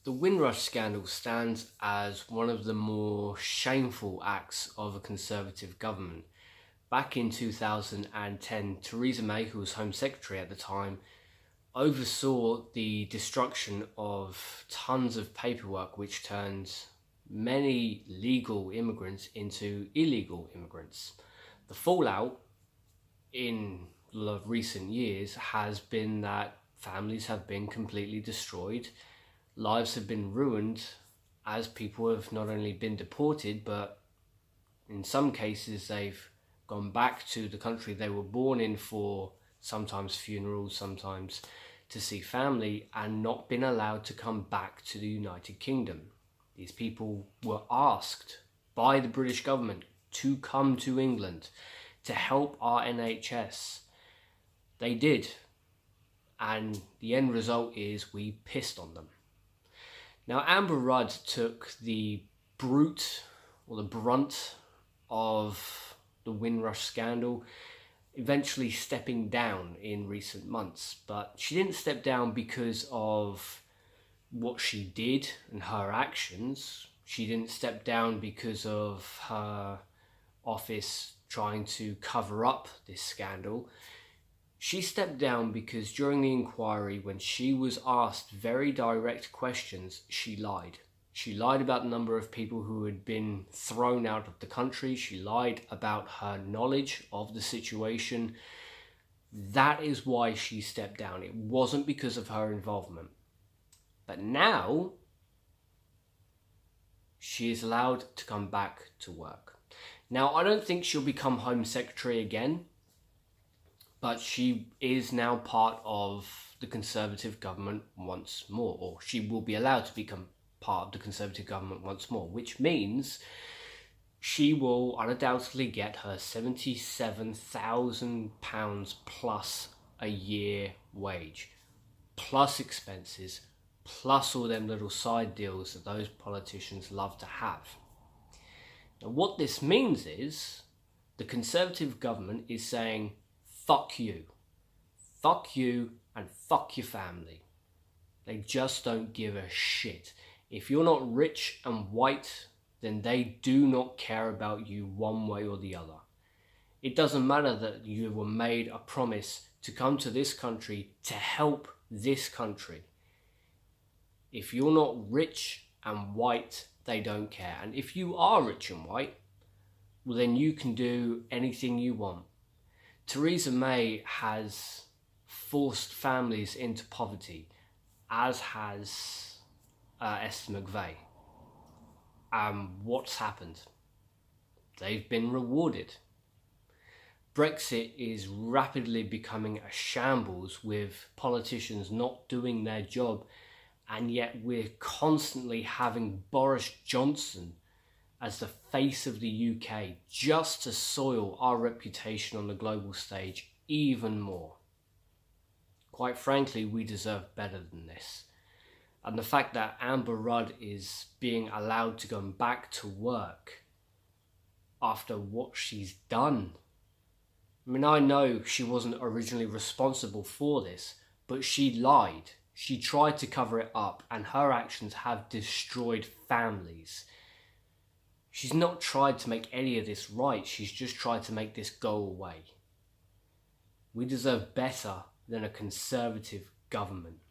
The Windrush scandal stands as one of the more shameful acts of a Conservative government. Back in 2010, Theresa May, who was Home Secretary at the time, oversaw the destruction of tons of paperwork which turned many legal immigrants into illegal immigrants. The fallout in recent years has been that families have been completely destroyed, lives have been ruined, as people have not only been deported, but in some cases they've gone back to the country they were born in for sometimes funerals, sometimes to see family, and not been allowed to come back to the United Kingdom. These people were asked by the British government to come to England to help our NHS. They did, and the end result is we pissed on them. Now, Amber Rudd took the brunt of the Windrush scandal, eventually stepping down in recent months. But she didn't step down because of what she did and her actions. She didn't step down because of her office trying to cover up this scandal. She stepped down because during the inquiry, when she was asked very direct questions, she lied. She lied about the number of people who had been thrown out of the country. She lied about her knowledge of the situation. That is why she stepped down. It wasn't because of her involvement. But now, she is allowed to come back to work. Now, I don't think she'll become Home Secretary again, but she is now part of the Conservative government once more, or she will be allowed to become part of the Conservative government once more, which means she will undoubtedly get her £77,000 plus a year wage, plus expenses, plus all them little side deals that those politicians love to have. Now, what this means is the Conservative government is saying, fuck you, and fuck your family. They just don't give a shit. If you're not rich and white, then they do not care about you one way or the other. It doesn't matter that you were made a promise to come to this country to help this country. If you're not rich and white, they don't care. And if you are rich and white, well, then you can do anything you want. Theresa May has forced families into poverty, as has Esther McVey. What's happened? They've been rewarded. Brexit is rapidly becoming a shambles, with politicians not doing their job, and yet we're constantly having Boris Johnson as the face of the UK just to soil our reputation on the global stage even more. Quite frankly, we deserve better than this. And the fact that Amber Rudd is being allowed to go back to work after what she's done. I mean, I know she wasn't originally responsible for this, but she lied. She tried to cover it up, and her actions have destroyed families. She's not tried to make any of this right. She's just tried to make this go away. We deserve better than a Conservative government.